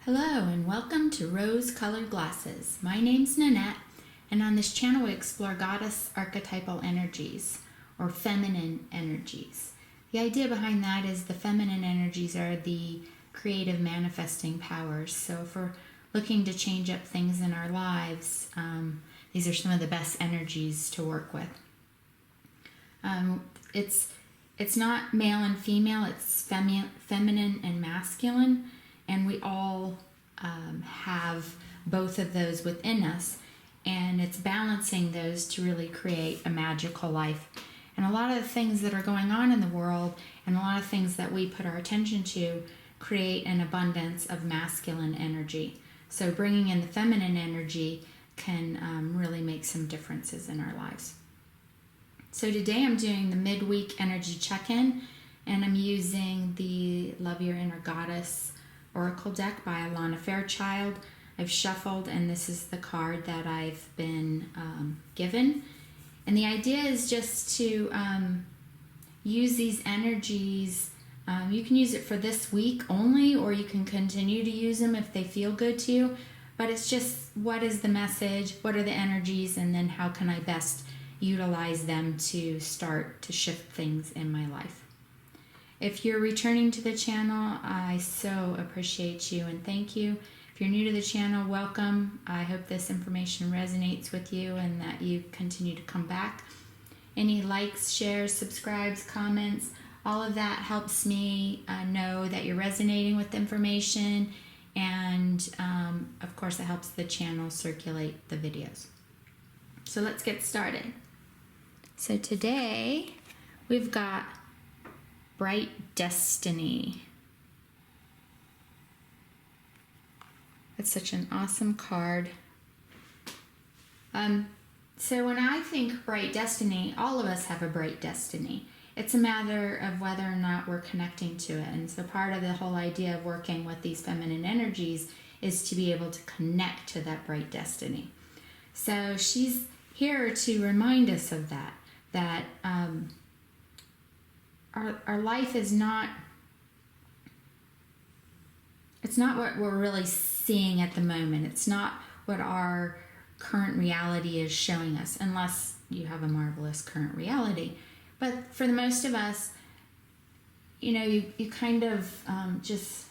Hello and welcome to Rose Colored Glasses. My name's Nanette, and on this channel we explore goddess archetypal energies or feminine energies. The idea behind that is the feminine energies are the creative manifesting powers. So if we're looking to change up things in our lives, these are some of the best energies to work with. It's not male and female, it's feminine and masculine. And we all have both of those within us, and it's balancing those to really create a magical life. And a lot of the things that are going on in the world and a lot of things that we put our attention to create an abundance of masculine energy. So bringing in the feminine energy can really make some differences in our lives. So today I'm doing the midweek energy check-in, and I'm using the Love Your Inner Goddess Oracle deck by Alana Fairchild. I've shuffled, and this is the card that I've been given. And the idea is just to use these energies. You can use it for this week only, or you can continue to use them if they feel good to you. But it's just, what is the message? What are the energies? And then how can I best utilize them to start to shift things in my life? If you're returning to the channel, I so appreciate you and thank you. If you're new to the channel, welcome. I hope this information resonates with you and that you continue to come back. Any likes, shares, subscribes, comments, all of that helps me know that you're resonating with the information, and of course it helps the channel circulate the videos. So let's get started. So today we've got Bright Destiny. It's such an awesome card. So when I think bright destiny, all of us have a bright destiny. It's a matter of whether or not we're connecting to it. And so part of the whole idea of working with these feminine energies is to be able to connect to that bright destiny. So she's here to remind us of that our life is not, it's not what we're really seeing at the moment. It's not what our current reality is showing us, unless you have a marvelous current reality. But for the most of us, you kind of just,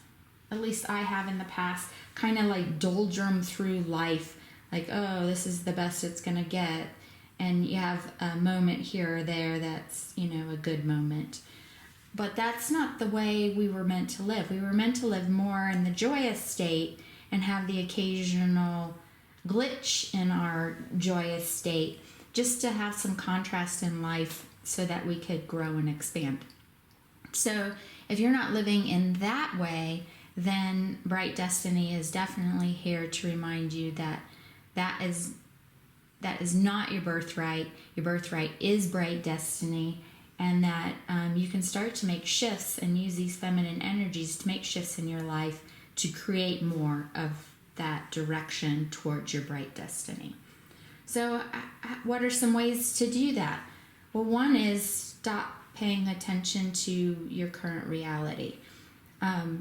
at least I have in the past, kind of like doldrum through life, like, oh, this is the best it's gonna get. And you have a moment here or there that's, a good moment. But that's not the way we were meant to live. We were meant to live more in the joyous state and have the occasional glitch in our joyous state, just to have some contrast in life so that we could grow and expand. So if you're not living in that way, then Bright Destiny is definitely here to remind you that that is not your birthright. Your birthright is Bright Destiny, and that you can start to make shifts and use these feminine energies to make shifts in your life to create more of that direction towards your bright destiny. So what are some ways to do that? Well, one is stop paying attention to your current reality.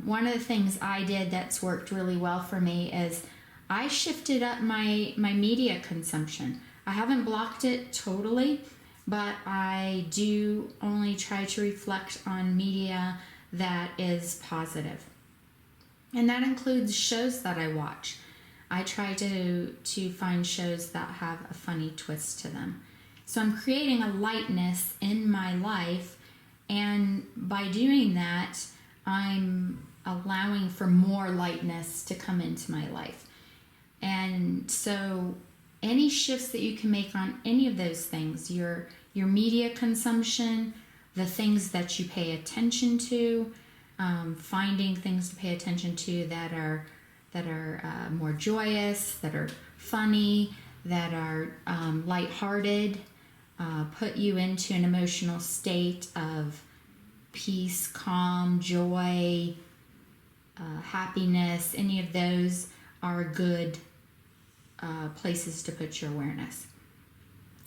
One of the things I did that's worked really well for me is I shifted up my media consumption. I haven't blocked it totally, but I do only try to reflect on media that is positive. And that includes shows that I watch. I try to find shows that have a funny twist to them. So I'm creating a lightness in my life, and by doing that, I'm allowing for more lightness to come into my life. And so any shifts that you can make on any of those things, your media consumption, the things that you pay attention to, finding things to pay attention to that are more joyous, that are funny, that are lighthearted, put you into an emotional state of peace, calm, joy, happiness. Any of those are good places to put your awareness.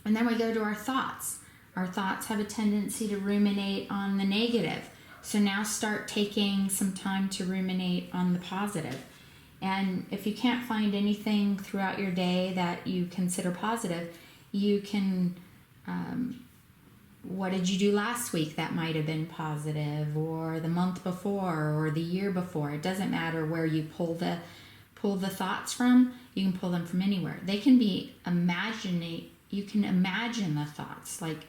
And then we go to our thoughts. Our thoughts have a tendency to ruminate on the negative. So now start taking some time to ruminate on the positive. And if you can't find anything throughout your day that you consider positive, you can, what did you do last week that might have been positive, or the month before, or the year before? It doesn't matter where you pull the thoughts from. You can pull them from anywhere. They can be you can imagine the thoughts, like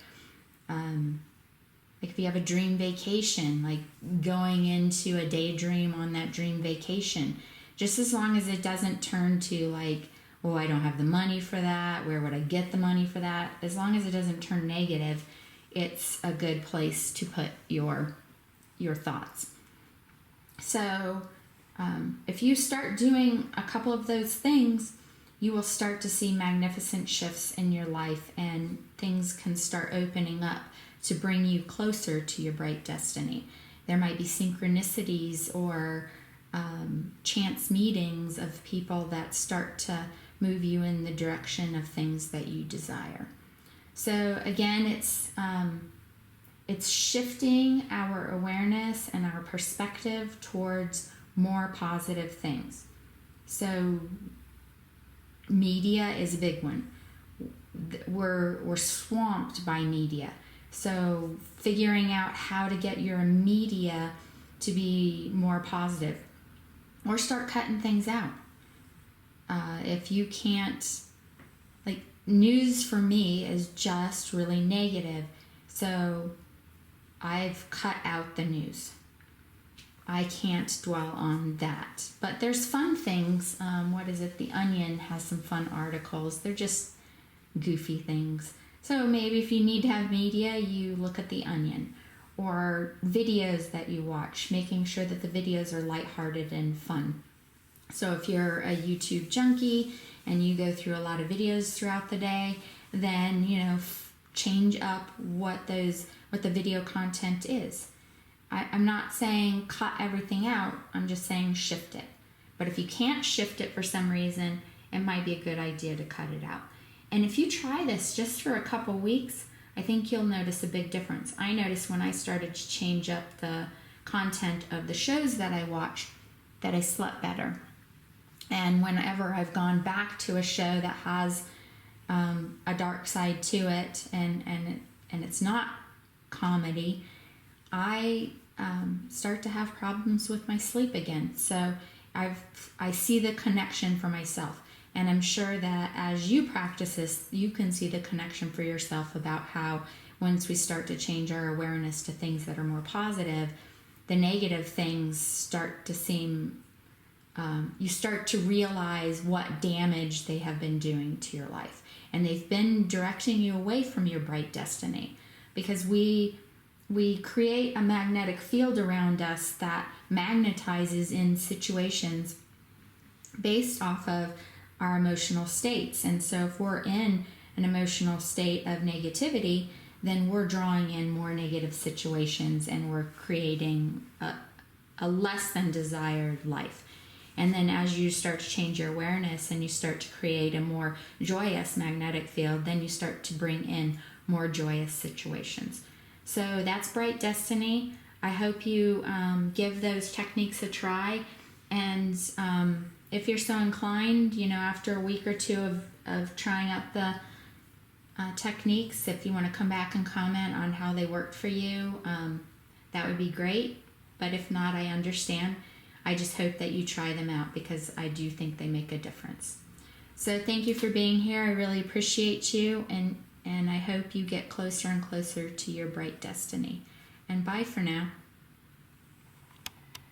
if you have a dream vacation, like going into a daydream on that dream vacation, just as long as it doesn't turn to like, oh, I don't have the money for that, where would I get the money for that? As long as it doesn't turn negative, it's a good place to put your thoughts. So if you start doing a couple of those things, you will start to see magnificent shifts in your life, and things can start opening up to bring you closer to your bright destiny. There might be synchronicities or chance meetings of people that start to move you in the direction of things that you desire. So again, it's shifting our awareness and our perspective towards more positive things. So media is a big one. We're swamped by media. So figuring out how to get your media to be more positive, or start cutting things out. If you can't, like, news for me is just really negative. So I've cut out the news. I can't dwell on that. But there's fun things. The Onion has some fun articles. They're just goofy things. So maybe if you need to have media, you look at The Onion. Or videos that you watch, making sure that the videos are lighthearted and fun. So if you're a YouTube junkie and you go through a lot of videos throughout the day, then, change up what the video content is. I'm not saying cut everything out, I'm just saying shift it. But if you can't shift it for some reason, it might be a good idea to cut it out. And if you try this just for a couple weeks, I think you'll notice a big difference. I noticed when I started to change up the content of the shows that I watched that I slept better. And whenever I've gone back to a show that has a dark side to it, and it's not comedy, I start to have problems with my sleep again. So I see the connection for myself. And I'm sure that as you practice this, you can see the connection for yourself about how once we start to change our awareness to things that are more positive, the negative things start to seem, you start to realize what damage they have been doing to your life. And they've been directing you away from your bright destiny, because we create a magnetic field around us that magnetizes in situations based off of our emotional states. And so if we're in an emotional state of negativity, then we're drawing in more negative situations, and we're creating a less than desired life. And then as you start to change your awareness and you start to create a more joyous magnetic field, then you start to bring in more joyous situations. So that's Bright Destiny. I hope you give those techniques a try. And if you're so inclined, after a week or two of trying out the techniques, if you want to come back and comment on how they worked for you, that would be great. But if not, I understand. I just hope that you try them out, because I do think they make a difference. So thank you for being here. I really appreciate you, and I hope you get closer and closer to your bright destiny. And bye for now.